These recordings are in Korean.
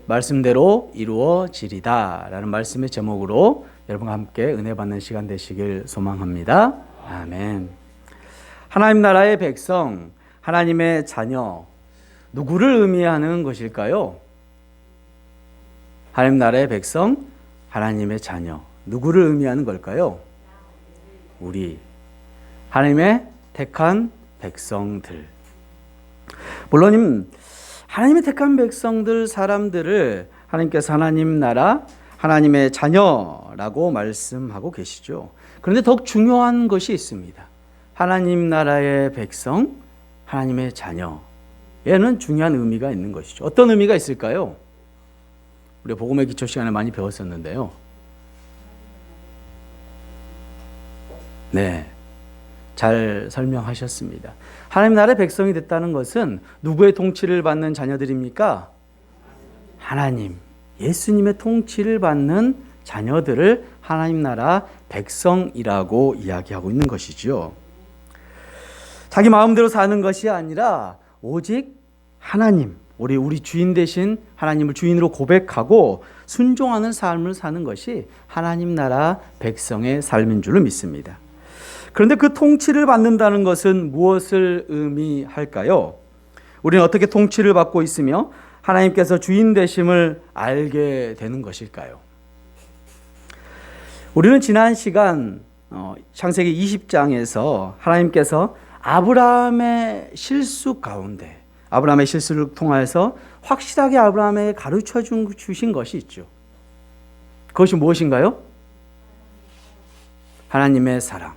말씀대로 이루어지리다 라는 말씀의 제목으로 여러분과 함께 은혜 받는 시간 되시길 소망합니다. 아멘. 하나님 나라의 백성, 하나님의 자녀, 누구를 의미하는 것일까요? 하나님 나라의 백성, 하나님의 자녀, 누구를 의미하는 걸까요? 우리, 하나님의 택한 백성들. 물론 하나님의 택한 백성들, 사람들을 하나님께서 하나님 나라, 하나님의 자녀라고 말씀하고 계시죠. 그런데 더욱 중요한 것이 있습니다. 하나님 나라의 백성, 하나님의 자녀. 얘는 중요한 의미가 있는 것이죠. 어떤 의미가 있을까요? 우리 복음의 기초 시간에 많이 배웠었는데요. 네, 잘 설명하셨습니다. 하나님 나라의 백성이 됐다는 것은 누구의 통치를 받는 자녀들입니까? 하나님, 예수님의 통치를 받는 자녀들을 하나님 나라 백성이라고 이야기하고 있는 것이죠. 자기 마음대로 사는 것이 아니라 오직 하나님, 우리 주인 되신 하나님을 주인으로 고백하고 순종하는 삶을 사는 것이 하나님 나라 백성의 삶인 줄로 믿습니다. 그런데 그 통치를 받는다는 것은 무엇을 의미할까요? 우리는 어떻게 통치를 받고 있으며 하나님께서 주인 되심을 알게 되는 것일까요? 우리는 지난 시간 창세기 20장에서 하나님께서 아브라함의 실수 가운데, 아브라함의 실수를 통해서 확실하게 아브라함에게 가르쳐 주신 것이 있죠. 그것이 무엇인가요? 하나님의 사랑.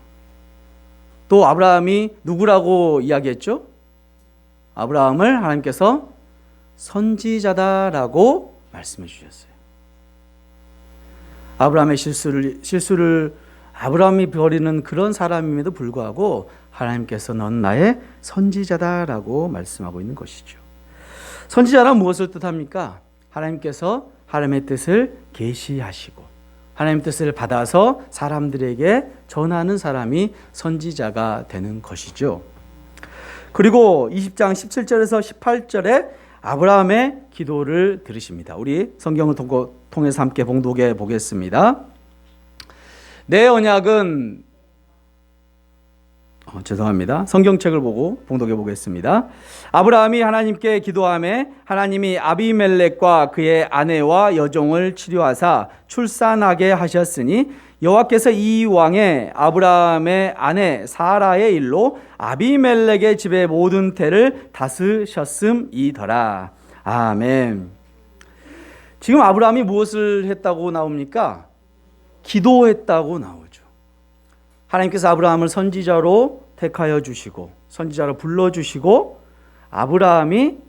또 아브라함이 누구라고 이야기했죠? 아브라함을 하나님께서 선지자다라고 말씀해 주셨어요. 아브라함의 실수를 아브라함이 버리는 그런 사람임에도 불구하고 하나님께서 넌 나의 선지자다라고 말씀하고 있는 것이죠. 선지자란 무엇을 뜻합니까? 하나님께서 하나님의 뜻을 계시하시고 하나님의 뜻을 받아서 사람들에게 전하는 사람이 선지자가 되는 것이죠. 그리고 20장 17절에서 18절에 아브라함의 기도를 들으십니다. 우리 성경을 통해서 함께 봉독해 보겠습니다. 내 언약은 성경책을 보고 봉독해 보겠습니다. 아브라함이 하나님께 기도하매 하나님이 아비멜렉과 그의 아내와 여종을 치료하사 출산하게 하셨으니 여호와께서 이 왕의 아브라함의 아내 사라의 일로 아비멜렉의 집의 모든 태를 다스셨음이더라. 아멘. 지금 아브라함이 무엇을 했다고 나옵니까? 기도했다고 나오죠. 하나님께서 아브라함을 선지자로 택하여 주시고 선지자로 불러주시고 아브라함이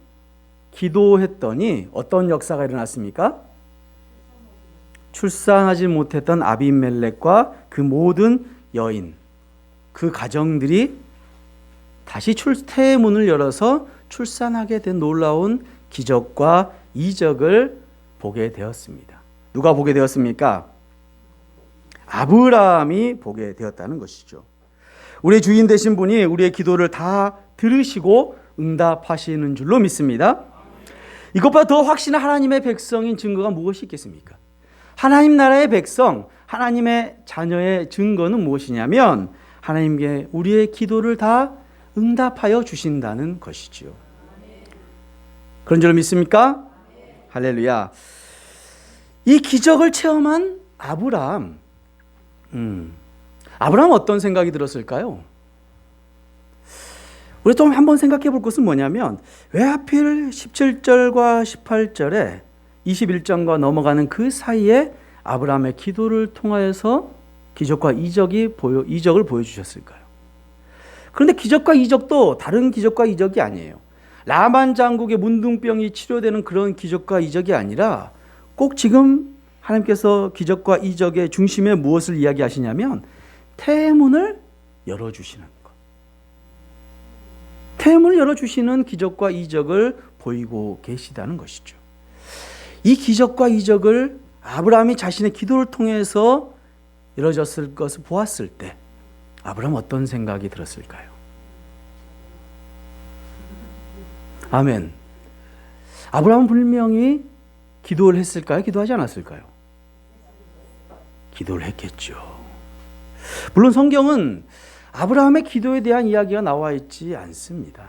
기도했더니 어떤 역사가 일어났습니까? 출산하지 못했던 아비멜렉과 그 모든 여인, 그 가정들이 다시 태의 문을 열어서 출산하게 된 놀라운 기적과 이적을 보게 되었습니다. 누가 보게 되었습니까? 아브라함이 보게 되었다는 것이죠. 우리의 주인 되신 분이 우리의 기도를 다 들으시고 응답하시는 줄로 믿습니다. 이것보다 더 확신한 하나님의 백성인 증거가 무엇이 있겠습니까? 하나님 나라의 백성, 하나님의 자녀의 증거는 무엇이냐면 하나님께 우리의 기도를 다 응답하여 주신다는 것이지요. 그런 줄 믿습니까? 할렐루야. 이 기적을 체험한 아브라함, 아브라함 어떤 생각이 들었을까요? 우리 좀 한번 생각해 볼 것은 뭐냐면 왜 하필 17절과 18절에 21장과 넘어가는 그 사이에 아브라함의 기도를 통하여서 기적과 이적을 보여주셨을까요? 그런데 기적과 이적도 다른 기적과 이적이 아니에요. 라만 장국의 문둥병이 치료되는 그런 기적과 이적이 아니라 꼭 지금 하나님께서 기적과 이적의 중심에 무엇을 이야기하시냐면 태의 문을 열어주시는 것. 태의 문을 열어주시는 기적과 이적을 보이고 계시다는 것이죠. 이 기적과 이적을 아브라함이 자신의 기도를 통해서 이루어졌을 것을 보았을 때 아브라함 어떤 생각이 들었을까요? 아멘. 아브라함은 분명히 기도를 했을까요? 기도하지 않았을까요? 기도를 했겠죠. 물론 성경은 아브라함의 기도에 대한 이야기가 나와 있지 않습니다.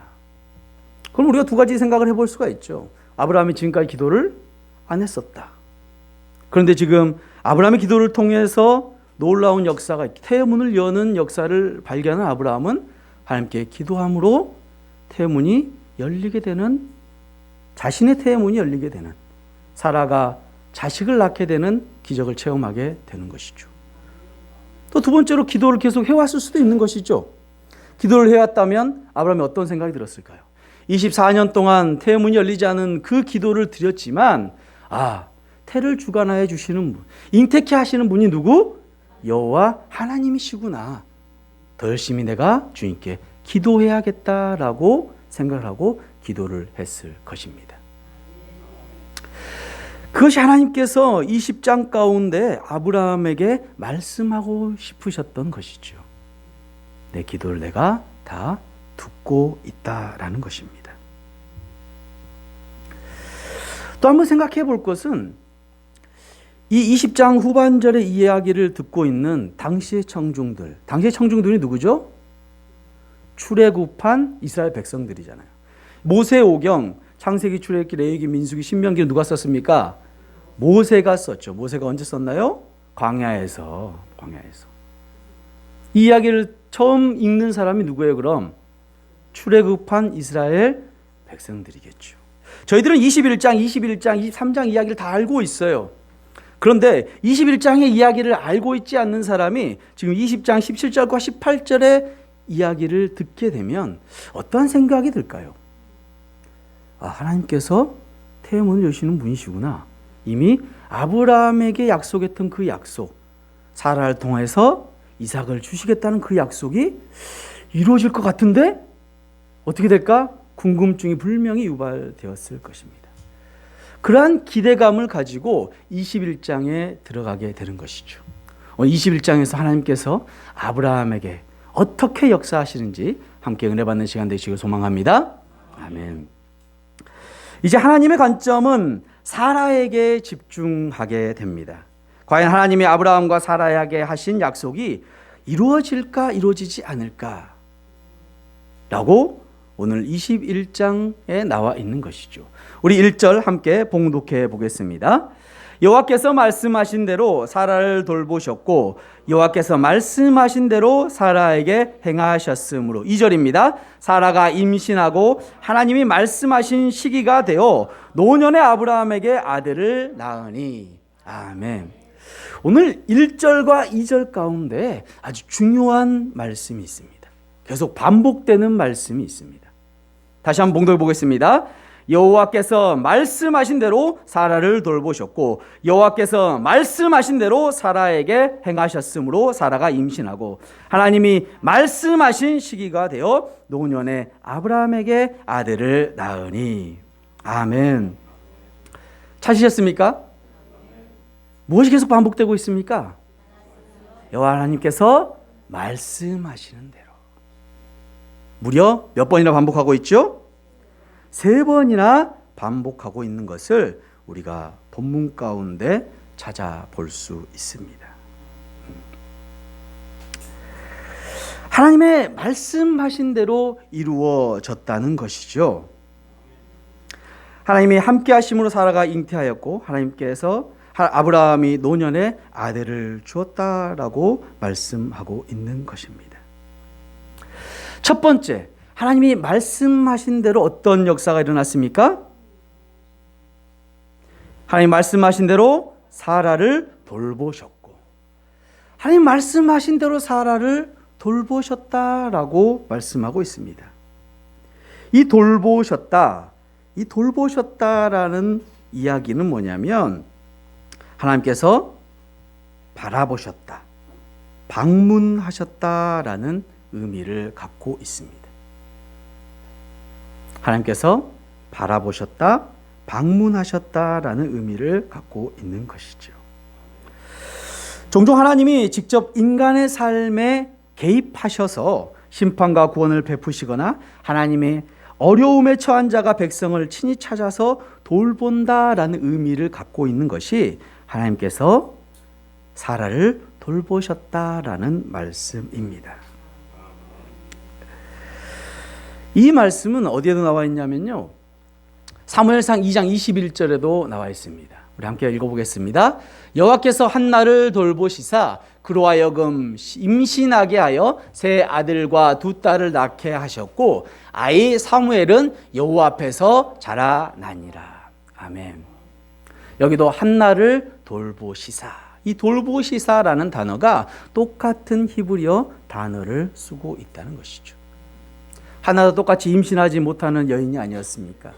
그럼 우리가 두 가지 생각을 해볼 수가 있죠. 아브라함이 지금까지 기도를 안 했었다. 그런데 지금 아브라함의 기도를 통해서 놀라운 역사가, 태문을 여는 역사를 발견한 아브라함은 하나님께 기도함으로 태문이 열리게 되는, 자신의 태문이 열리게 되는, 사라가 자식을 낳게 되는 기적을 체험하게 되는 것이죠. 또 두 번째로 기도를 계속 해왔을 수도 있는 것이죠. 기도를 해왔다면 아브라함이 어떤 생각이 들었을까요? 24년 동안 태문이 열리지 않은 그 기도를 드렸지만, 태를 주관하여 주시는 분, 잉태케 하시는 분이 누구? 여호와 하나님이시구나. 더 열심히 내가 주님께 기도해야겠다라고 생각을 하고 기도를 했을 것입니다. 그것이 하나님께서 20장 가운데 아브라함에게 말씀하고 싶으셨던 것이죠. 내 기도를 내가 다 듣고 있다라는 것입니다. 또 한번 생각해 볼 것은 이 20장 후반절의 이야기를 듣고 있는 당시의 청중들이 누구죠? 출애굽한 이스라엘 백성들이잖아요. 모세오경, 창세기, 출애굽기, 레위기, 민수기, 신명기를 누가 썼습니까? 모세가 썼죠. 모세가 언제 썼나요? 광야에서. 이 이야기를 처음 읽는 사람이 누구예요, 그럼? 출애굽한 이스라엘 백성들이겠죠. 저희들은 21장, 23장 이야기를 다 알고 있어요. 그런데 21장의 이야기를 알고 있지 않는 사람이 지금 20장 17절과 18절의 이야기를 듣게 되면 어떠한 생각이 들까요? 하나님께서 태문을 여시는 분이시구나. 이미 아브라함에게 약속했던 그 약속, 사라를 통해서 이삭을 주시겠다는 그 약속이 이루어질 것 같은데 어떻게 될까? 궁금증이 분명히 유발되었을 것입니다. 그러한 기대감을 가지고 21장에 들어가게 되는 것이죠. 21장에서 하나님께서 아브라함에게 어떻게 역사하시는지 함께 은혜 받는 시간 되시길 소망합니다. 아멘. 이제 하나님의 관점은 사라에게 집중하게 됩니다. 과연 하나님이 아브라함과 사라에게 하신 약속이 이루어질까 이루어지지 않을까 라고 오늘 21장에 나와 있는 것이죠. 우리 1절 함께 봉독해 보겠습니다. 여호와께서 말씀하신 대로 사라를 돌보셨고 여호와께서 말씀하신 대로 사라에게 행하셨으므로. 2절입니다. 사라가 임신하고 하나님이 말씀하신 시기가 되어 노년의 아브라함에게 아들을 낳으니. 아멘. 오늘 1절과 2절 가운데 아주 중요한 말씀이 있습니다. 계속 반복되는 말씀이 있습니다. 다시 한번 봉독해 보겠습니다. 여호와께서 말씀하신 대로 사라를 돌보셨고 여호와께서 말씀하신 대로 사라에게 행하셨으므로 사라가 임신하고 하나님이 말씀하신 시기가 되어 노년의 아브라함에게 아들을 낳으니. 아멘. 찾으셨습니까? 무엇이 계속 반복되고 있습니까? 여호와 하나님께서 말씀하시는 대로. 무려 몇 번이나 반복하고 있죠? 3번이나 반복하고 있는 것을 우리가 본문 가운데 찾아볼 수 있습니다. 하나님의 말씀하신 대로 이루어졌다는 것이죠. 하나님이 함께 하심으로 사라가 잉태하였고 하나님께서 아브라함이 노년에 아들을 주었다라고 말씀하고 있는 것입니다. 첫 번째, 하나님이 말씀하신 대로 어떤 역사가 일어났습니까? 하나님 말씀하신 대로 사라를 돌보셨고, 하나님 말씀하신 대로 사라를 돌보셨다라고 말씀하고 있습니다. 이 돌보셨다라는 이야기는 뭐냐면 하나님께서 바라보셨다, 방문하셨다라는 의미를 갖고 있습니다. 하나님께서 바라보셨다, 방문하셨다라는 의미를 갖고 있는 것이죠. 종종 하나님이 직접 인간의 삶에 개입하셔서 심판과 구원을 베푸시거나 하나님의 어려움에 처한 자가 백성을 친히 찾아서 돌본다라는 의미를 갖고 있는 것이 하나님께서 사라를 돌보셨다라는 말씀입니다. 이 말씀은 어디에도 나와 있냐면요, 사무엘상 2장 21절에도 나와 있습니다. 우리 함께 읽어보겠습니다. 여호와께서 한나를 돌보시사 그로 하여금 임신하게 하여 세 아들과 두 딸을 낳게 하셨고 아이 사무엘은 여호와 앞에서 자라나니라. 아멘. 여기도 한나를 돌보시사, 이 돌보시사라는 단어가 똑같은 히브리어 단어를 쓰고 있다는 것이죠. 한나도 똑같이 임신하지 못하는 여인이 아니었습니까?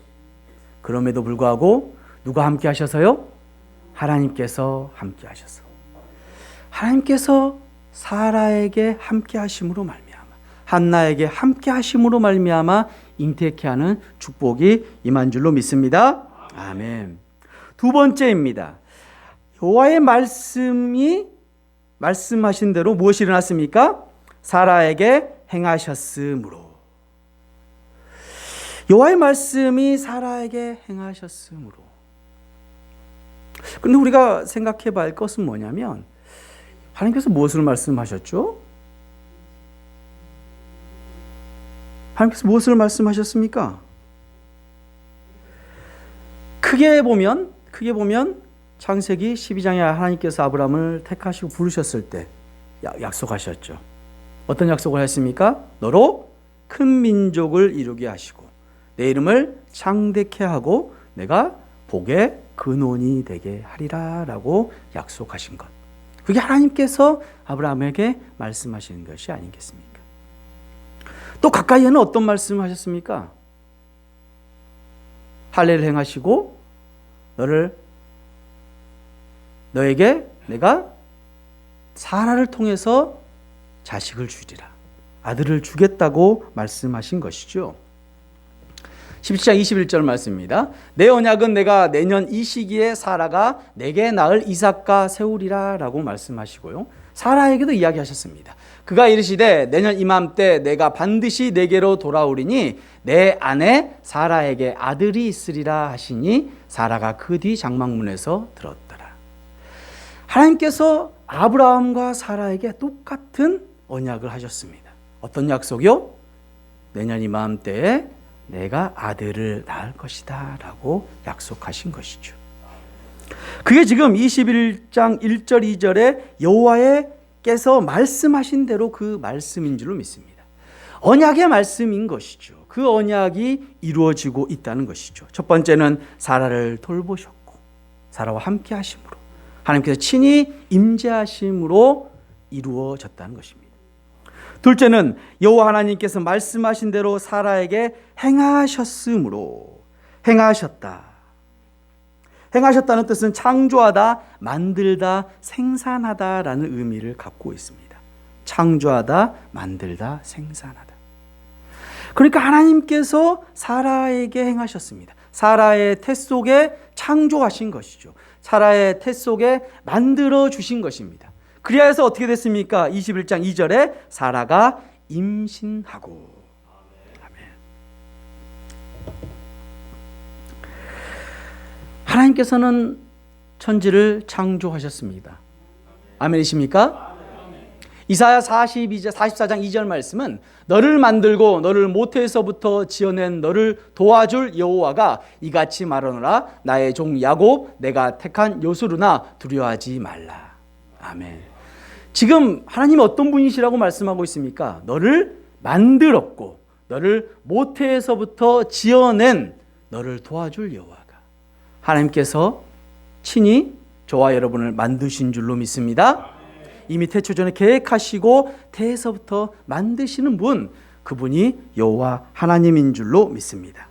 그럼에도 불구하고 누가 함께 하셔서요? 하나님께서 함께 하셔서, 하나님께서 사라에게 함께 하심으로 말미암아, 한나에게 함께 하심으로 말미암아 잉태케 하는 축복이 임한 줄로 믿습니다. 아멘. 두 번째입니다. 여호와의 말씀이 말씀하신 대로 무엇이 일어났습니까? 사라에게 행하셨으므로. 여호와의 말씀이 사라에게 행하셨으므로. 그런데 우리가 생각해 봐야 할 것은 뭐냐면, 하나님께서 무엇을 말씀하셨죠? 하나님께서 무엇을 말씀하셨습니까? 크게 보면 창세기 12장에 하나님께서 아브라함을 택하시고 부르셨을 때 약속하셨죠. 어떤 약속을 했습니까? 너로 큰 민족을 이루게 하시고 내 이름을 창대케 하고 내가 복의 근원이 되게 하리라 라고 약속하신 것. 그게 하나님께서 아브라함에게 말씀하시는 것이 아니겠습니까? 또 가까이에는 어떤 말씀을 하셨습니까? 할례를 행하시고 너에게 내가 사라를 통해서 자식을 주리라, 아들을 주겠다고 말씀하신 것이죠. 17장 21절 말씀입니다. 내 언약은 내가 내년 이 시기에 사라가 내게 낳을 이삭과 세우리라 라고 말씀하시고요, 사라에게도 이야기하셨습니다. 그가 이르시되 내년 이맘때 내가 반드시 내게로 돌아오리니 내 아내 사라에게 아들이 있으리라 하시니 사라가 그 뒤 장막문에서 들었더라. 하나님께서 아브라함과 사라에게 똑같은 언약을 하셨습니다. 어떤 약속이요? 내년 이맘때에 내가 아들을 낳을 것이다 라고 약속하신 것이죠. 그게 지금 21장 1절 2절에 여호와께서 말씀하신 대로 그 말씀인 줄로 믿습니다. 언약의 말씀인 것이죠. 그 언약이 이루어지고 있다는 것이죠. 첫 번째는 사라를 돌보셨고 사라와 함께 하심으로, 하나님께서 친히 임재하심으로 이루어졌다는 것입니다. 둘째는 여호와 하나님께서 말씀하신 대로 사라에게 행하셨으므로. 행하셨다는 뜻은 창조하다, 만들다, 생산하다라는 의미를 갖고 있습니다. 창조하다, 만들다, 생산하다. 그러니까 하나님께서 사라에게 행하셨습니다. 사라의 태 속에 창조하신 것이죠. 사라의 태 속에 만들어 주신 것입니다. 그리하여 해서 어떻게 됐습니까? 21장 2절에 사라가 임신하고. 아멘. 하나님께서는 천지를 창조하셨습니다. 아멘이십니까? 이사야 44장 2절 말씀은 너를 만들고 너를 모태에서부터 지어낸 너를 도와줄 여호와가 이같이 말하노라. 나의 종 야곱 내가 택한 요스루나 두려워하지 말라. 아멘. 지금 하나님이 어떤 분이시라고 말씀하고 있습니까? 너를 만들었고 너를 모태에서부터 지어낸 너를 도와줄 여호와가, 하나님께서 친히 저와 여러분을 만드신 줄로 믿습니다. 이미 태초전에 계획하시고 태에서부터 만드시는 분, 그분이 여호와 하나님인 줄로 믿습니다.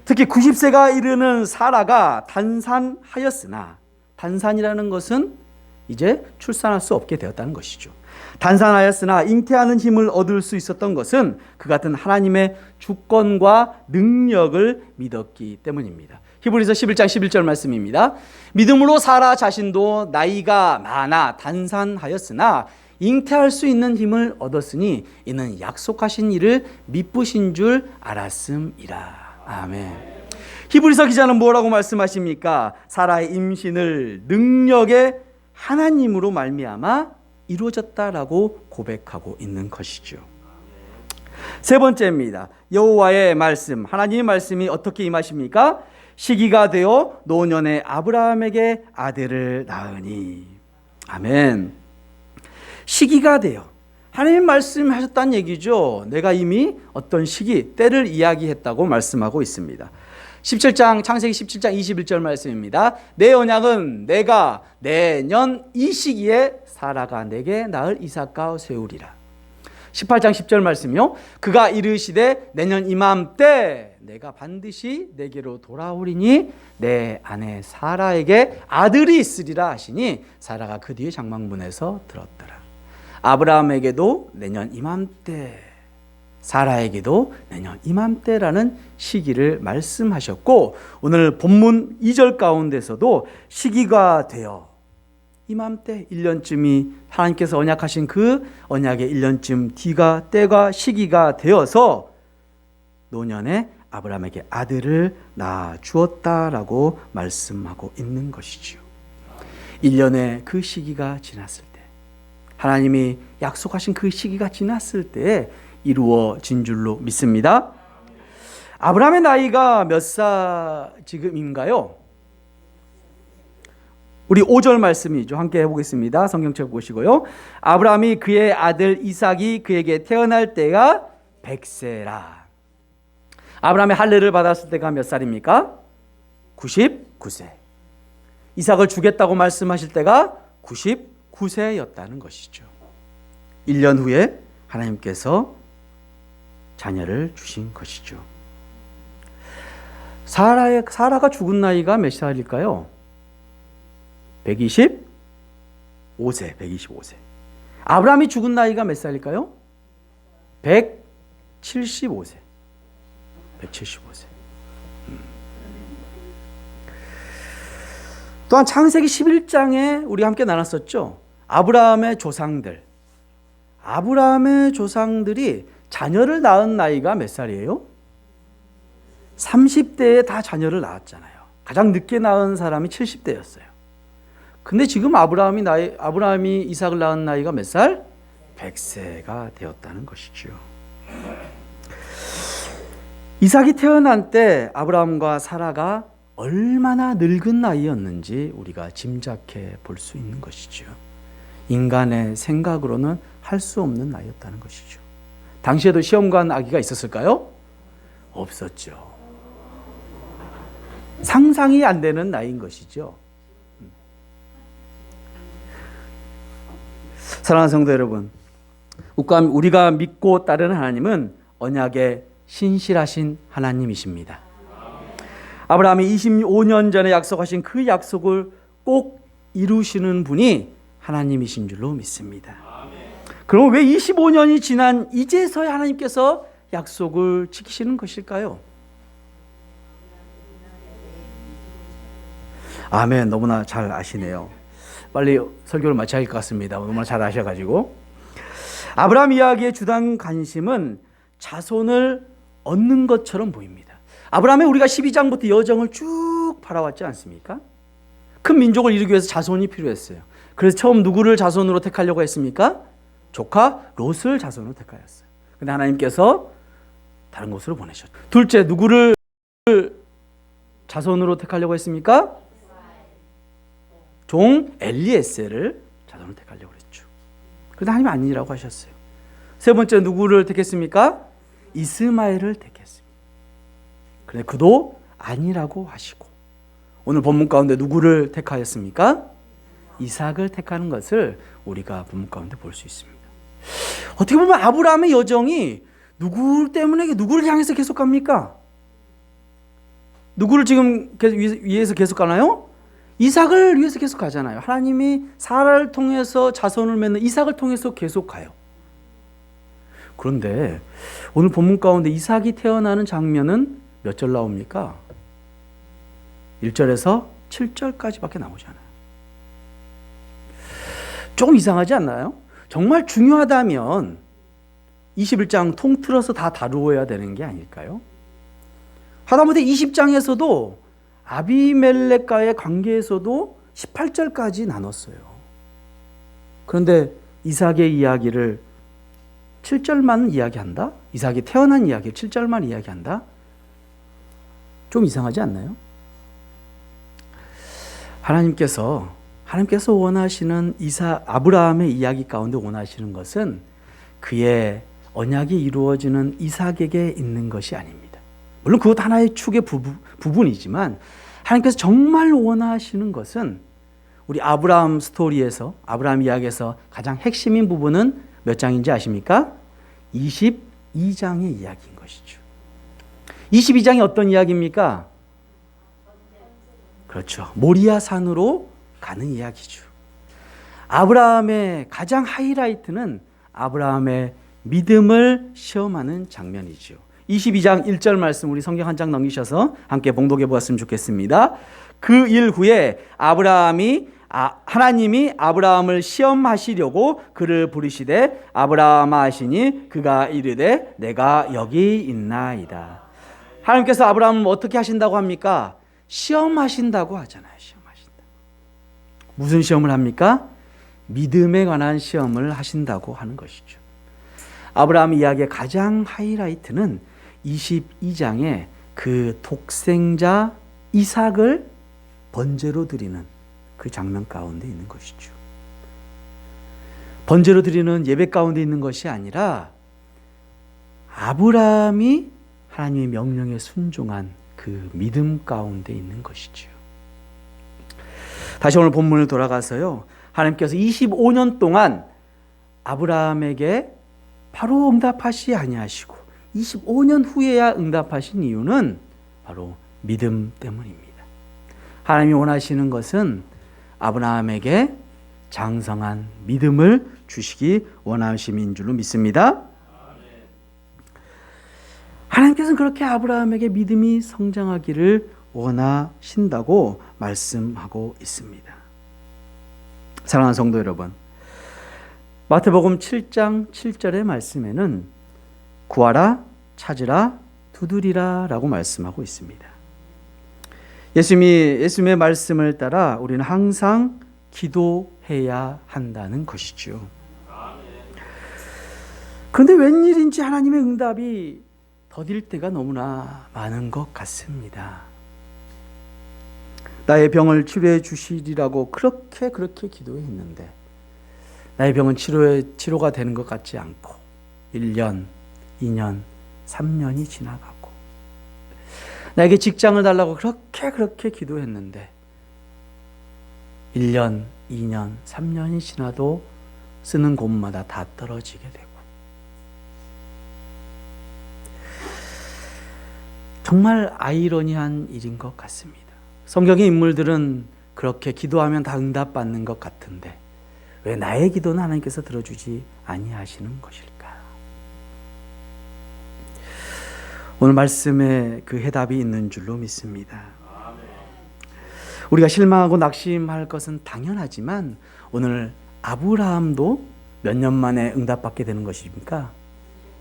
특히 90세가 이르는 사라가 단산하였으나, 단산이라는 것은 이제 출산할 수 없게 되었다는 것이죠. 단산하였으나 잉태하는 힘을 얻을 수 있었던 것은 그 같은 하나님의 주권과 능력을 믿었기 때문입니다. 히브리서 11장 11절 말씀입니다. 믿음으로 사라 자신도 나이가 많아 단산하였으나 잉태할 수 있는 힘을 얻었으니 이는 약속하신 일을 미쁘신 줄 알았음이라. 아멘. 히브리서 기자는 뭐라고 말씀하십니까? 사라의 임신을 능력의 하나님으로 말미암아 이루어졌다라고 고백하고 있는 것이죠. 세 번째입니다. 여호와의 말씀, 하나님의 말씀이 어떻게 임하십니까? 시기가 되어 노년의 아브라함에게 아들을 낳으니. 아멘. 시기가 되어 하나님 말씀하셨다는 얘기죠. 내가 이미 어떤 시기, 때를 이야기했다고 말씀하고 있습니다. 17장 창세기 17장 21절 말씀입니다. 내 언약은 내가 내년 이 시기에 사라가 내게 낳을 이삭과 세우리라. 18장 10절 말씀이요. 그가 이르시되 내년 이맘때 내가 반드시 내게로 돌아오리니 내 아내 사라에게 아들이 있으리라 하시니 사라가 그 뒤에 장막문에서 들었더라. 아브라함에게도 내년 이맘때, 사라에게도 내년 이맘때라는 시기를 말씀하셨고, 오늘 본문 2절 가운데서도 시기가 되어 이맘때 1년쯤이 하나님께서 언약하신 그 언약의 1년쯤 뒤가 때가 시기가 되어서 노년에 아브라함에게 아들을 낳아 주었다라고 말씀하고 있는 것이죠. 1년의 그 시기가 지났을 때, 하나님이 약속하신 그 시기가 지났을 때에 이루어진 줄로 믿습니다. 아브라함의 나이가 몇 살 지금인가요? 우리 5절 말씀이죠. 함께 해보겠습니다. 성경책 보시고요. 아브라함이 그의 아들 이삭이 그에게 태어날 때가 100세라. 아브라함의 할례를 받았을 때가 몇 살입니까? 99세. 이삭을 주겠다고 말씀하실 때가 99세였다는 것이죠. 1년 후에 하나님께서 자녀를 주신 것이죠. 사라가 죽은 나이가 몇 살일까요? 125세. 아브라함이 죽은 나이가 몇 살일까요? 175세. 또한 창세기 11장에 우리 함께 나눴었죠. 아브라함의 조상들이 자녀를 낳은 나이가 몇 살이에요? 30대에 다 자녀를 낳았잖아요. 가장 늦게 낳은 사람이 70대였어요. 근데 지금 아브라함이 이삭을 낳은 나이가 몇 살? 100세가 되었다는 것이죠. 이삭이 태어난 때 아브라함과 사라가 얼마나 늙은 나이였는지 우리가 짐작해 볼 수 있는 것이죠. 인간의 생각으로는 할 수 없는 나이였다는 것이죠. 당시에도 시험관 아기가 있었을까요? 없었죠. 상상이 안 되는 나이인 것이죠. 사랑하는 성도 여러분, 우리가 믿고 따르는 하나님은 언약의 신실하신 하나님이십니다. 아브라함이 25년 전에 약속하신 그 약속을 꼭 이루시는 분이 하나님이신 줄로 믿습니다. 그럼 왜 25년이 지난 이제서야 하나님께서 약속을 지키시는 것일까요? 아멘. 너무나 잘 아시네요. 빨리 설교를 마쳐야 할 것 같습니다. 너무나 잘 아셔가지고. 아브라함 이야기의 주된 관심은 자손을 얻는 것처럼 보입니다. 아브라함의 우리가 12장부터 여정을 쭉 바라왔지 않습니까? 큰 민족을 이루기 위해서 자손이 필요했어요. 그래서 처음 누구를 자손으로 택하려고 했습니까? 조카 롯을 자손으로 택하였어요. 그런데 하나님께서 다른 곳으로 보내셨죠. 둘째, 누구를 자손으로 택하려고 했습니까? 종 엘리에셀을 자손으로 택하려고 했죠. 그런데 하나님이 아니라고 하셨어요. 세 번째, 누구를 택했습니까? 이스마엘을 택했습니다. 그런데 그도 아니라고 하시고, 오늘 본문 가운데 누구를 택하였습니까? 이삭을 택하는 것을 우리가 본문 가운데 볼 수 있습니다. 어떻게 보면 아브라함의 여정이 누구 때문에 누구를 향해서 계속 갑니까? 누구를 지금 위해서 계속 가나요? 이삭을 위해서 계속 가잖아요. 하나님이 사라를 통해서 자손을 맺는 이삭을 통해서 계속 가요. 그런데 오늘 본문 가운데 이삭이 태어나는 장면은 몇 절 나옵니까? 1절에서 7절까지밖에 나오지 않아요. 조금 이상하지 않나요? 정말 중요하다면 21장 통틀어서 다 다루어야 되는 게 아닐까요? 하다못해 20장에서도 아비멜렉과의 관계에서도 18절까지 나눴어요. 그런데 이삭의 이야기를 7절만 이야기한다? 이삭이 태어난 이야기를 7절만 이야기한다? 좀 이상하지 않나요? 하나님께서 원하시는 아브라함의 이야기 가운데 원하시는 것은 그의 언약이 이루어지는 이삭에게 있는 것이 아닙니다. 물론 그것 하나의 축의 부분이지만 하나님께서 정말 원하시는 것은 우리 아브라함 스토리에서, 아브라함 이야기에서 가장 핵심인 부분은 몇 장인지 아십니까? 22장의 이야기인 것이죠. 22장이 어떤 이야기입니까? 그렇죠. 모리아 산으로 가는 이야기죠. 아브라함의 가장 하이라이트는 아브라함의 믿음을 시험하는 장면이죠. 22장 1절 말씀 우리 성경 한 장 넘기셔서 함께 봉독해 보았으면 좋겠습니다. 그 일 후에 하나님이 아브라함을 시험하시려고 그를 부르시되 아브라함아 하시니 그가 이르되 내가 여기 있나이다. 하나님께서 아브라함을 어떻게 하신다고 합니까? 시험하신다고 하잖아요. 시험하신다. 무슨 시험을 합니까? 믿음에 관한 시험을 하신다고 하는 것이죠. 아브라함 이야기의 가장 하이라이트는 22장에 그 독생자 이삭을 번제로 드리는 그 장면 가운데 있는 것이죠. 번제로 드리는 예배 가운데 있는 것이 아니라 아브라함이 하나님의 명령에 순종한 그 믿음 가운데 있는 것이죠. 다시 오늘 본문을 돌아가서요. 하나님께서 25년 동안 아브라함에게 바로 응답하시 아니하시고 25년 후에야 응답하신 이유는 바로 믿음 때문입니다. 하나님이 원하시는 것은 아브라함에게 장성한 믿음을 주시기 원하심인 줄로 믿습니다. 하나님께서는 그렇게 아브라함에게 믿음이 성장하기를 원하신다고 말씀하고 있습니다. 사랑하는 성도 여러분, 마태복음 7장 7절의 말씀에는 구하라, 찾으라, 두드리라 라고 말씀하고 있습니다. 예수님의 말씀을 따라 우리는 항상 기도해야 한다는 것이죠. 그런데 웬일인지 하나님의 응답이 더딜 때가 너무나 많은 것 같습니다. 나의 병을 치료해 주시리라고 그렇게 기도했는데 나의 병은 치료가 되는 것 같지 않고 1년, 2년, 3년이 지나가고 나에게 직장을 달라고 그렇게 기도했는데 1년, 2년, 3년이 지나도 쓰는 곳마다 다 떨어지게 되고 정말 아이러니한 일인 것 같습니다. 성경의 인물들은 그렇게 기도하면 다 응답받는 것 같은데 왜 나의 기도는 하나님께서 들어주지 아니하시는 것일까? 오늘 말씀에 그 해답이 있는 줄로 믿습니다. 우리가 실망하고 낙심할 것은 당연하지만 오늘 아브라함도 몇 년 만에 응답받게 되는 것입니까?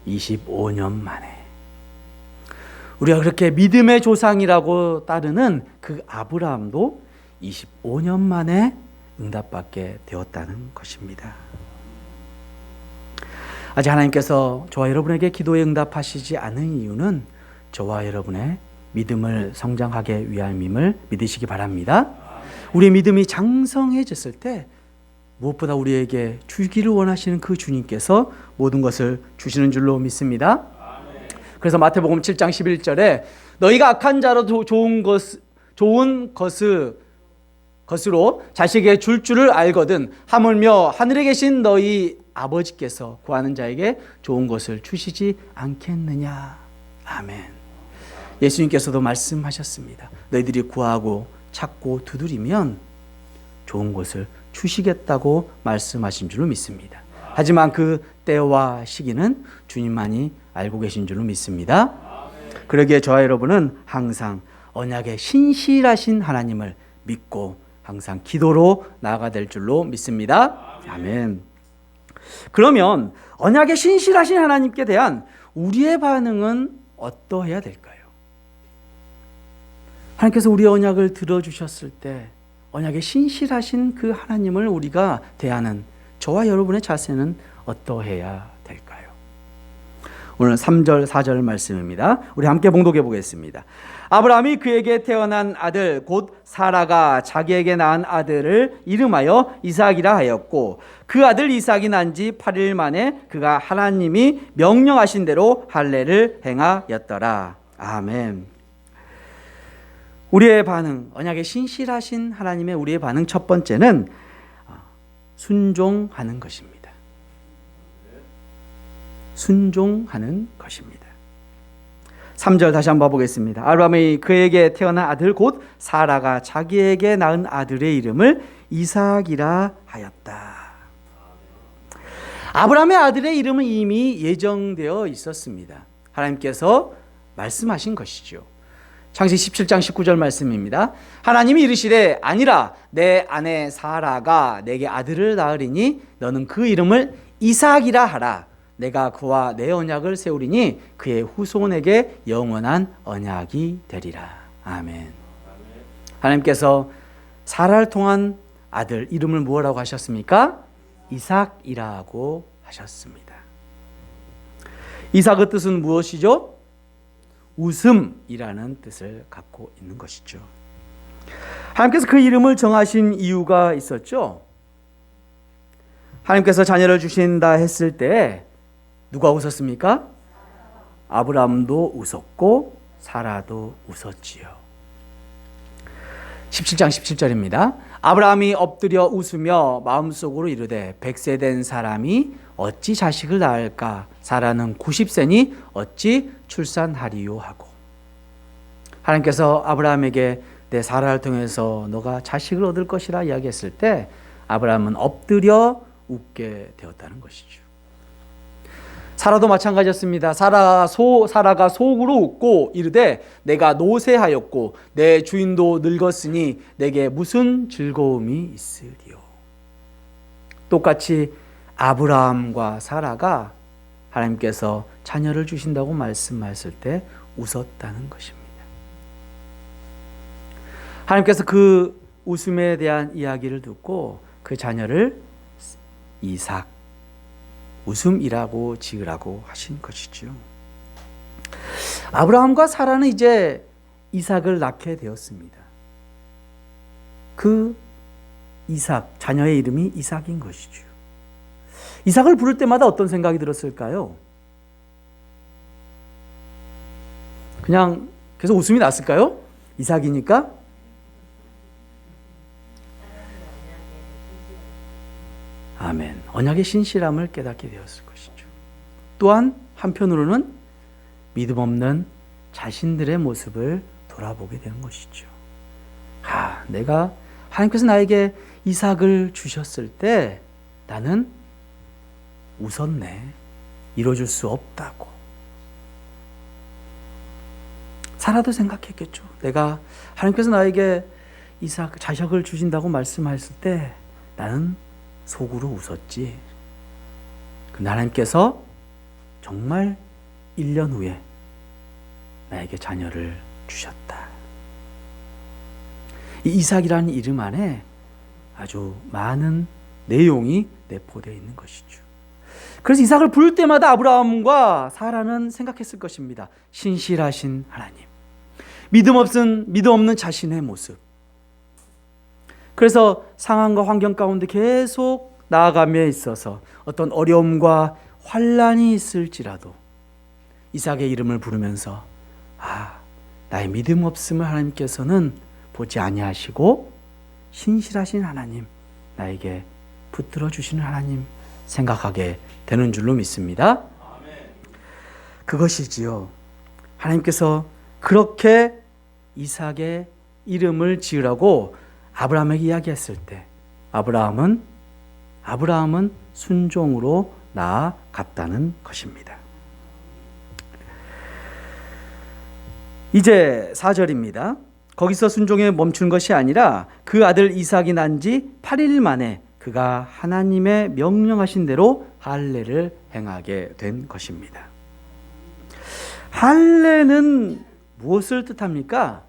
25년 만에. 우리가 그렇게 믿음의 조상이라고 따르는 그 아브라함도 25년 만에 응답받게 되었다는 것입니다. 아직 하나님께서 저와 여러분에게 기도에 응답하시지 않은 이유는 저와 여러분의 믿음을 성장하게 위함임을 믿으시기 바랍니다. 우리의 믿음이 장성해졌을 때 무엇보다 우리에게 주기를 원하시는 그 주님께서 모든 것을 주시는 줄로 믿습니다. 그래서 마태복음 7장 11절에 너희가 악한 자로 좋은 것으로 자식에게 줄 줄을 알거든 하물며 하늘에 계신 너희 아버지께서 구하는 자에게 좋은 것을 주시지 않겠느냐. 아멘. 예수님께서도 말씀하셨습니다. 너희들이 구하고 찾고 두드리면 좋은 것을 주시겠다고 말씀하신 줄로 믿습니다. 하지만 그 때와 시기는 주님만이 알고 계신 줄로 믿습니다. 그러기에 저와 여러분은 항상 언약의 신실하신 하나님을 믿고 항상 기도로 나아가야 될 줄로 믿습니다. 아멘. 그러면 언약의 신실하신 하나님께 대한 우리의 반응은 어떠해야 될까요? 하나님께서 우리의 언약을 들어주셨을 때 언약에 신실하신 그 하나님을 우리가 대하는 저와 여러분의 자세는 어떠해야 될까요? 오늘 3절 4절 말씀입니다. 우리 함께 봉독해 보겠습니다. 아브라함이 그에게 태어난 아들 곧 사라가 자기에게 낳은 아들을 이름하여 이삭이라 하였고 그 아들 이삭이 난 지 8일 만에 그가 하나님이 명령하신 대로 할례를 행하였더라. 아멘. 우리의 반응, 언약에 신실하신 하나님의 우리의 반응 첫 번째는 순종하는 것입니다. 순종하는 것입니다. 3절 다시 한번 보겠습니다. 아브라함이 그에게 태어난 아들 곧 사라가 자기에게 낳은 아들의 이름을 이삭이라 하였다. 아브라함의 아들의 이름은 이미 예정되어 있었습니다. 하나님께서 말씀하신 것이죠. 창세기 17장 19절 말씀입니다. 하나님이 이르시되 아니라 내 아내 사라가 내게 아들을 낳으리니 너는 그 이름을 이삭이라 하라. 내가 그와 내 언약을 세우리니 그의 후손에게 영원한 언약이 되리라. 아멘. 하나님께서 사라를 통한 아들 이름을 무엇이라고 하셨습니까? 이삭이라고 하셨습니다. 이삭의 뜻은 무엇이죠? 웃음이라는 뜻을 갖고 있는 것이죠. 하나님께서 그 이름을 정하신 이유가 있었죠. 하나님께서 자녀를 주신다 했을 때 누가 웃었습니까? 아브라함도 웃었고 사라도 웃었지요. 17장 17절입니다. 아브라함이 엎드려 웃으며 마음속으로 이르되 100세 된 사람이 어찌 자식을 낳을까? 사라는 90세니 어찌 출산하리요 하고. 하나님께서 아브라함에게 내 사라를 통해서 너가 자식을 얻을 것이라 이야기했을 때 아브라함은 엎드려 웃게 되었다는 것이죠. 사라도 마찬가지였습니다. 사라가 속으로 웃고 이르되 내가 노쇠하였고 내 주인도 늙었으니 내게 무슨 즐거움이 있으리요. 똑같이 아브라함과 사라가 하나님께서 자녀를 주신다고 말씀하셨을 때 웃었다는 것입니다. 하나님께서 그 웃음에 대한 이야기를 듣고 그 자녀를 이삭, 웃음이라고 지으라고 하신 것이죠. 아브라함과 사라는 이제 이삭을 낳게 되었습니다. 그 이삭, 자녀의 이름이 이삭인 것이죠. 이삭을 부를 때마다 어떤 생각이 들었을까요? 그냥 계속 웃음이 났을까요? 이삭이니까? 아멘. 언약의 신실함을 깨닫게 되었을 것이죠. 또한 한편으로는 믿음 없는 자신들의 모습을 돌아보게 되는 것이죠. 내가 하나님께서 나에게 이삭을 주셨을 때 나는 웃었네. 이루어줄 수 없다고. 사라도 생각했겠죠. 내가 하나님께서 나에게 이삭 자식을 주신다고 말씀하셨을 때 나는 속으로 웃었지. 근데 하나님께서 정말 1년 후에 나에게 자녀를 주셨다. 이 이삭이라는 이름 안에 아주 많은 내용이 내포되어 있는 것이죠. 그래서 이삭을 부를 때마다 아브라함과 사라는 생각했을 것입니다. 신실하신 하나님, 믿음 없는 자신의 모습. 그래서 상황과 환경 가운데 계속 나아감에 있어서 어떤 어려움과 환난이 있을지라도 이삭의 이름을 부르면서 나의 믿음 없음을 하나님께서는 보지 아니하시고 신실하신 하나님, 나에게 붙들어 주시는 하나님 생각하게 되는 줄로 믿습니다. 그것이지요. 하나님께서 그렇게 이삭의 이름을 지으라고 아브라함에게 이야기했을 때 아브라함은 순종으로 나아갔다는 것입니다. 이제 4절입니다. 거기서 순종에 멈춘 것이 아니라 그 아들 이삭이 난 지 8일 만에 그가 하나님의 명령하신 대로 할례를 행하게 된 것입니다. 할례는 무엇을 뜻합니까?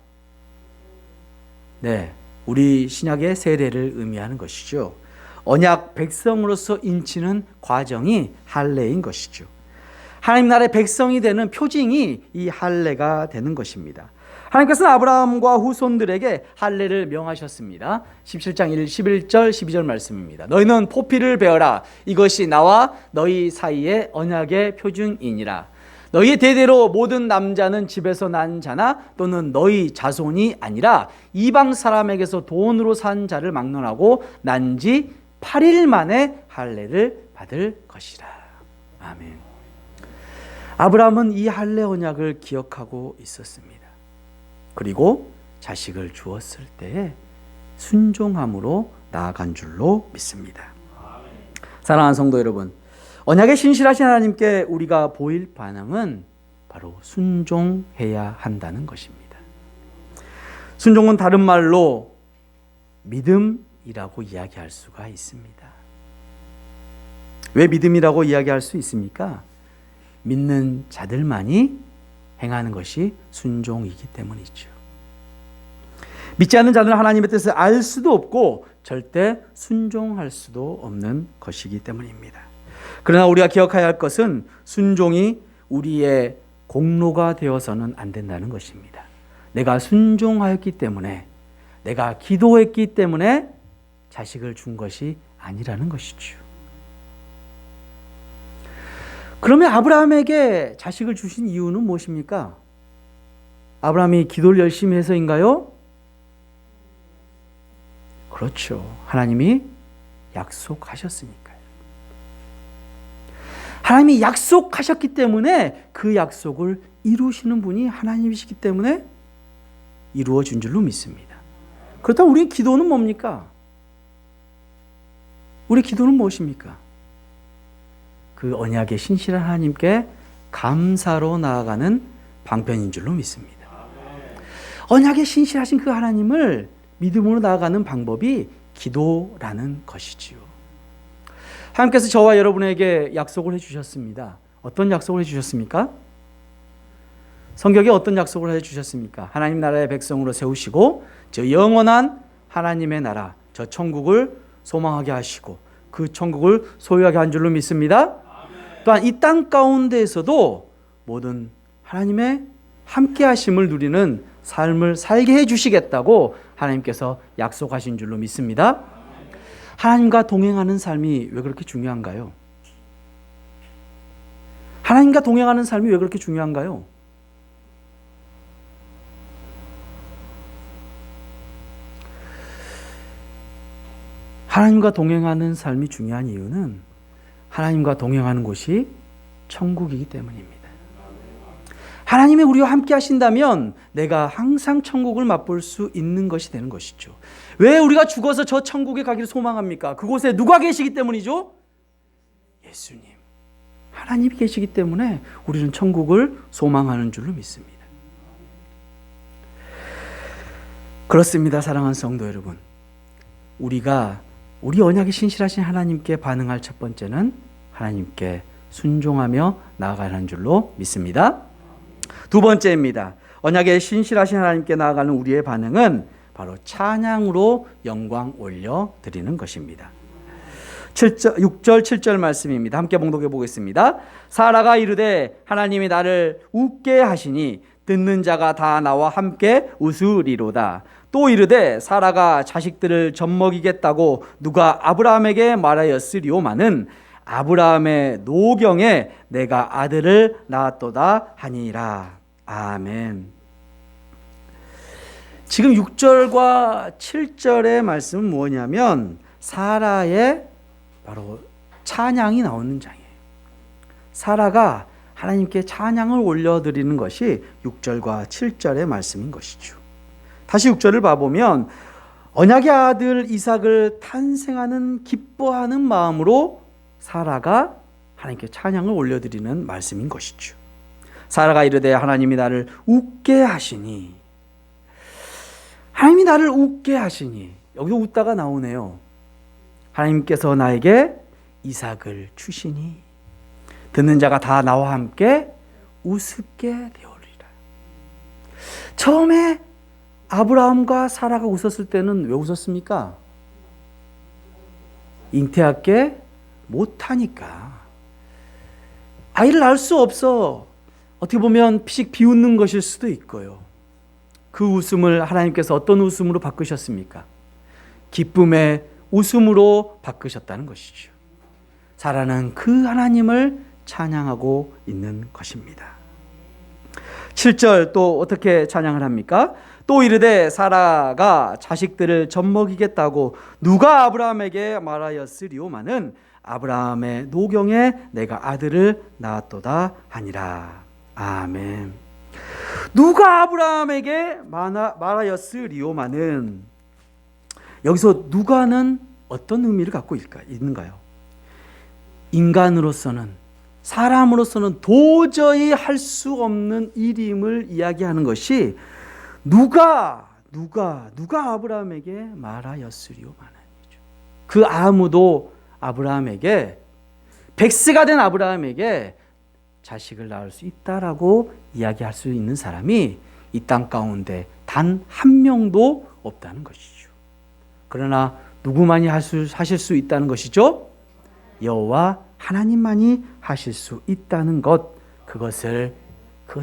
네, 우리 신약의 세례를 의미하는 것이죠. 언약 백성으로서 인치는 과정이 할례인 것이죠. 하나님 나라의 백성이 되는 표징이 이 할례가 되는 것입니다. 하나님께서는 아브라함과 후손들에게 할례를 명하셨습니다. 17장 11절 12절 말씀입니다. 너희는 포피를 베어라. 이것이 나와 너희 사이의 언약의 표징이니라. 너희의 대대로 모든 남자는 집에서 난 자나 또는 너희 자손이 아니라 이방 사람에게서 돈으로 산 자를 막론하고 난 지 8일 만에 할례를 받을 것이라. 아멘. 아브라함은 이 할례 언약을 기억하고 있었습니다. 그리고 자식을 주었을 때에 순종함으로 나아간 줄로 믿습니다. 사랑하는 성도 여러분, 언약에 신실하신 하나님께 우리가 보일 반응은 바로 순종해야 한다는 것입니다. 순종은 다른 말로 믿음이라고 이야기할 수가 있습니다. 왜 믿음이라고 이야기할 수 있습니까? 믿는 자들만이 행하는 것이 순종이기 때문이죠. 믿지 않는 자들은 하나님의 뜻을 알 수도 없고 절대 순종할 수도 없는 것이기 때문입니다. 그러나 우리가 기억해야 할 것은 순종이 우리의 공로가 되어서는 안 된다는 것입니다. 내가 순종하였기 때문에, 내가 기도했기 때문에 자식을 준 것이 아니라는 것이죠. 그러면 아브라함에게 자식을 주신 이유는 무엇입니까? 아브라함이 기도를 열심히 해서인가요? 그렇죠. 하나님이 약속하셨으니까요. 하나님이 약속하셨기 때문에 그 약속을 이루시는 분이 하나님이시기 때문에 이루어진 줄로 믿습니다. 그렇다면 우리 기도는 뭡니까? 우리 기도는 무엇입니까? 그 언약에 신실한 하나님께 감사로 나아가는 방편인 줄로 믿습니다. 언약에 신실하신 그 하나님을 믿음으로 나아가는 방법이 기도라는 것이지요. 하나님께서 저와 여러분에게 약속을 해주셨습니다. 어떤 약속을 해주셨습니까? 성경에 어떤 약속을 해주셨습니까? 하나님 나라의 백성으로 세우시고 저 영원한 하나님의 나라, 저 천국을 소망하게 하시고 그 천국을 소유하게 한 줄로 믿습니다. 또한 이 땅 가운데에서도 모든 하나님의 함께 하심을 누리는 삶을 살게 해주시겠다고 하나님께서 약속하신 줄로 믿습니다. 하나님과 동행하는 삶이 왜 그렇게 중요한가요? 하나님과 동행하는 삶이 왜 그렇게 중요한가요? 하나님과 동행하는 삶이 중요한 이유는 하나님과 동행하는 곳이 천국이기 때문입니다. 하나님이 우리와 함께 하신다면 내가 항상 천국을 맛볼 수 있는 것이 되는 것이죠. 왜 우리가 죽어서 저 천국에 가기를 소망합니까? 그곳에 누가 계시기 때문이죠? 예수님. 하나님이 계시기 때문에 우리는 천국을 소망하는 줄로 믿습니다. 그렇습니다, 사랑하는 성도 여러분. 우리가 우리 언약에 신실하신 하나님께 반응할 첫 번째는 하나님께 순종하며 나아가는 줄로 믿습니다. 두 번째입니다. 언약에 신실하신 하나님께 나아가는 우리의 반응은 바로 찬양으로 영광 올려 드리는 것입니다. 6절 7절 말씀입니다. 함께 봉독해 보겠습니다. 사라가 이르되 하나님이 나를 웃게 하시니 듣는 자가 다 나와 함께 웃으리로다. 또 이르되 사라가 자식들을 젖먹이겠다고 누가 아브라함에게 말하였으리오마는 아브라함의 노경에 내가 아들을 낳았도다 하니라. 아멘. 지금 6절과 7절의 말씀은 뭐냐면 사라의 바로 찬양이 나오는 장이에요. 사라가 하나님께 찬양을 올려드리는 것이 6절과 7절의 말씀인 것이죠. 다시 6절을 봐보면 언약의 아들 이삭을 탄생하는 기뻐하는 마음으로 사라가 하나님께 찬양을 올려드리는 말씀인 것이죠. 사라가 이르되 하나님이 나를 웃게 하시니, 하나님이 나를 웃게 하시니, 여기서 웃다가 나오네요. 하나님께서 나에게 이삭을 주시니 듣는 자가 다 나와 함께 우습게 되오리라. 처음에 아브라함과 사라가 웃었을 때는 왜 웃었습니까? 잉태하게 못하니까. 아이를 낳을 수 없어. 어떻게 보면 피식 비웃는 것일 수도 있고요. 그 웃음을 하나님께서 어떤 웃음으로 바꾸셨습니까? 기쁨의 웃음으로 바꾸셨다는 것이죠. 사라는 그 하나님을 찬양하고 있는 것입니다. 7절 또 어떻게 찬양을 합니까? 또 이르되 사라가 자식들을 젖먹이겠다고 누가 아브라함에게 말하였으리오마는 아브라함의 노경에 내가 아들을 낳았도다 하니라. 아멘. 누가 아브라함에게 말하였으리오마는, 여기서 누가는 어떤 의미를 갖고 있는가요? 인간으로서는, 사람으로서는 도저히 할 수 없는 일임을 이야기하는 것이 누가 아브라함에게 말하였으리오마는, 그 아무도 아브라함에게, 백세가 된 아브라함에게 자식을 낳을 수 있다라고 이야기할 수 있는 사람이 이 땅 가운데 단 한 명도 없다는 것이죠. 그러나 누구만이 하실 수 있다는 것이죠? 여호와 하나님만이 하실 수 있다는 것, 그것을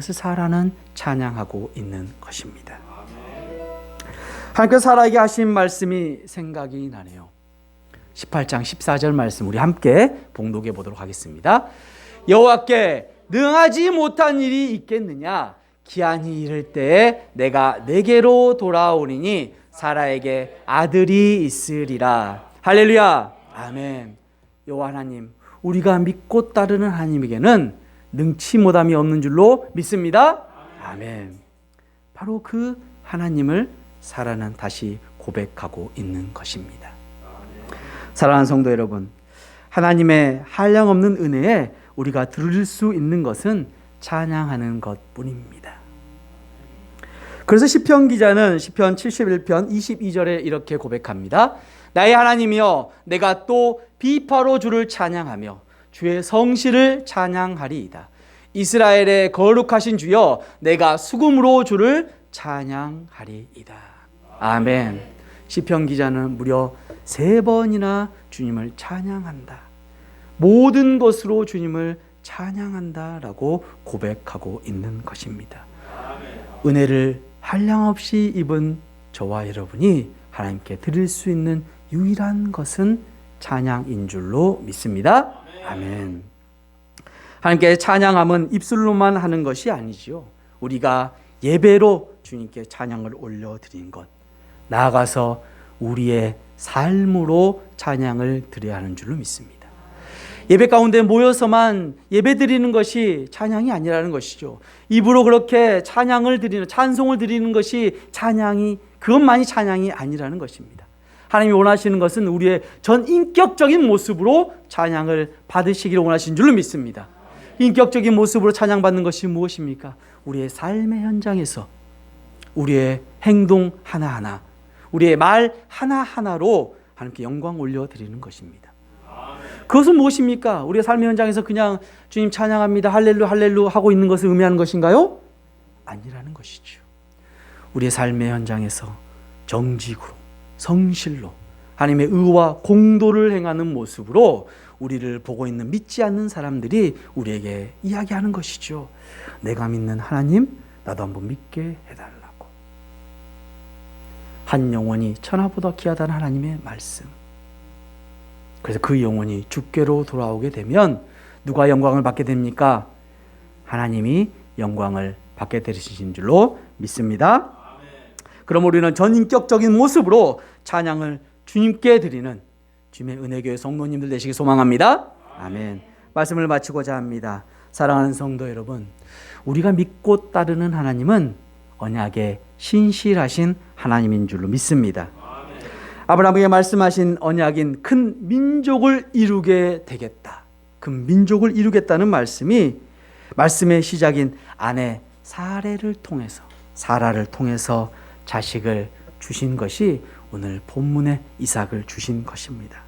사라는 찬양하고 있는 것입니다. 하나님께서 사라에게 하신 말씀이 생각이 나네요. 18장 14절 말씀 우리 함께 봉독해 보도록 하겠습니다. 여호와께 능하지 못한 일이 있겠느냐? 기한이 이를 때에 내가 내게로 돌아오리니 사라에게 아들이 있으리라. 할렐루야. 아멘. 여호와 하나님, 우리가 믿고 따르는 하나님에게는 능치 못함이 없는 줄로 믿습니다. 아멘. 바로 그 하나님을 사라는 다시 고백하고 있는 것입니다. 사랑하는 성도 여러분, 하나님의 한량없는 은혜에 우리가 들을 수 있는 것은 찬양하는 것뿐입니다. 그래서 시편 기자는 시편 71편 22절에 이렇게 고백합니다. 나의 하나님이여, 내가 또 비파로 주를 찬양하며 주의 성실을 찬양하리이다. 이스라엘의 거룩하신 주여, 내가 수금으로 주를 찬양하리이다. 아멘. 시편 기자는 무려 3번이나 주님을 찬양한다, 모든 것으로 주님을 찬양한다라고 고백하고 있는 것입니다. 은혜를 한량없이 입은 저와 여러분이 하나님께 드릴 수 있는 유일한 것은 찬양인 줄로 믿습니다. 아멘. 하나님께 찬양함은 입술로만 하는 것이 아니지요. 우리가 예배로 주님께 찬양을 올려드린 것, 나아가서 우리의 삶으로 찬양을 드려야 하는 줄로 믿습니다. 예배 가운데 모여서만 예배 드리는 것이 찬양이 아니라는 것이죠. 입으로 그렇게 찬양을 드리는, 찬송을 드리는 것이 그것만이 찬양이 아니라는 것입니다. 하나님이 원하시는 것은 우리의 전 인격적인 모습으로 찬양을 받으시기를 원하신 줄로 믿습니다. 인격적인 모습으로 찬양받는 것이 무엇입니까? 우리의 삶의 현장에서 우리의 행동 하나하나, 우리의 말 하나하나로 하나님께 영광 올려드리는 것입니다. 그것은 무엇입니까? 우리의 삶의 현장에서 그냥 주님 찬양합니다, 할렐루 할렐루 하고 있는 것을 의미하는 것인가요? 아니라는 것이죠. 우리의 삶의 현장에서 정직으로, 성실로 하나님의 의와 공도를 행하는 모습으로 우리를 보고 있는 믿지 않는 사람들이 우리에게 이야기하는 것이죠. 내가 믿는 하나님, 나도 한번 믿게 해달라고. 한 영혼이 천하보다 귀하다는 하나님의 말씀. 그래서 그 영혼이 주께로 돌아오게 되면 누가 영광을 받게 됩니까? 하나님이 영광을 받게 되시신 줄로 믿습니다. 그럼 우리는 전인격적인 모습으로 찬양을 주님께 드리는 주님의 은혜교회 성도님들 되시기 소망합니다. 아멘. 말씀을 마치고자 합니다. 사랑하는 성도 여러분, 우리가 믿고 따르는 하나님은 언약에 신실하신 하나님인 줄로 믿습니다. 아브라함에게 말씀하신 언약인 큰 민족을 이루게 되겠다, 그 민족을 이루겠다는 말씀이 말씀의 시작인 아내 사라를 통해서 자식을 주신 것이 오늘 본문의 이삭을 주신 것입니다.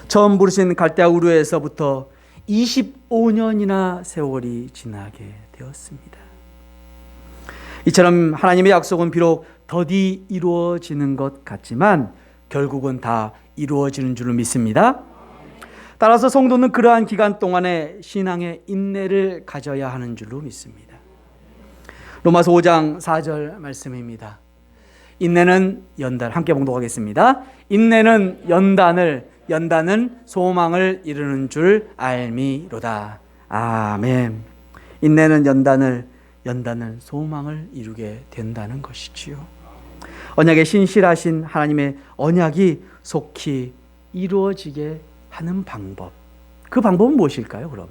처음 부르신 갈대아 우르에서부터 25년이나 세월이 지나게 되었습니다. 이처럼 하나님의 약속은 비록 더디 이루어지는 것 같지만 결국은 다 이루어지는 줄로 믿습니다. 따라서 성도는 그러한 기간 동안에 신앙의 인내를 가져야 하는 줄로 믿습니다. 로마서 5장 4절 말씀입니다. 인내는 연단, 함께 봉독하겠습니다. 인내는 연단은 소망을 이루는 줄 알미로다. 아멘. 인내는 연단은 소망을 이루게 된다는 것이지요. 언약에 신실하신 하나님의 언약이 속히 이루어지게 하는 방법. 그 방법은 무엇일까요, 그럼?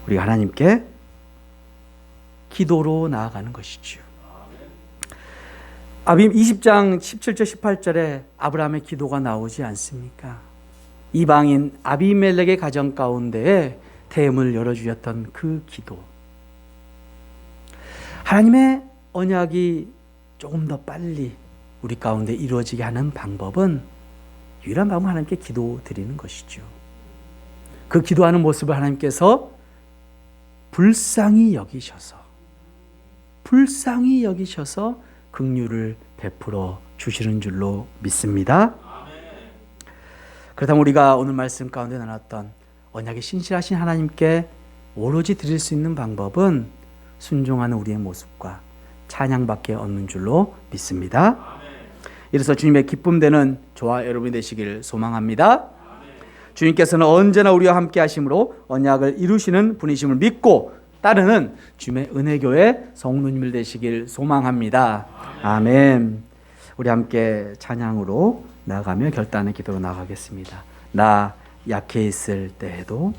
우리가 하나님께 기도로 나아가는 것이지요. 아빔 20장 17절 18절에 아브라함의 기도가 나오지 않습니까? 이방인 아비멜렉의 가정 가운데에 태음을 열어주셨던 그 기도. 하나님의 언약이 조금 더 빨리 우리 가운데 이루어지게 하는 방법은 유일한 방법은 하나님께 기도 드리는 것이죠. 그 기도하는 모습을 하나님께서 불쌍히 여기셔서 긍휼을 베풀어 주시는 줄로 믿습니다. 그렇다면 우리가 오늘 말씀 가운데 나눴던 언약에 신실하신 하나님께 오로지 드릴 수 있는 방법은 순종하는 우리의 모습과 찬양밖에 없는 줄로 믿습니다. 이래서 주님의 기쁨 되는 저와 여러분이 되시기를 소망합니다. 주님께서는 언제나 우리와 함께 하심으로 언약을 이루시는 분이심을 믿고 따르는 주님의 은혜교회 성도님들 되시길 소망합니다. 아멘. 우리 함께 찬양으로 나아가며 결단의 기도로 나아가겠습니다. 나 약해 있을 때에도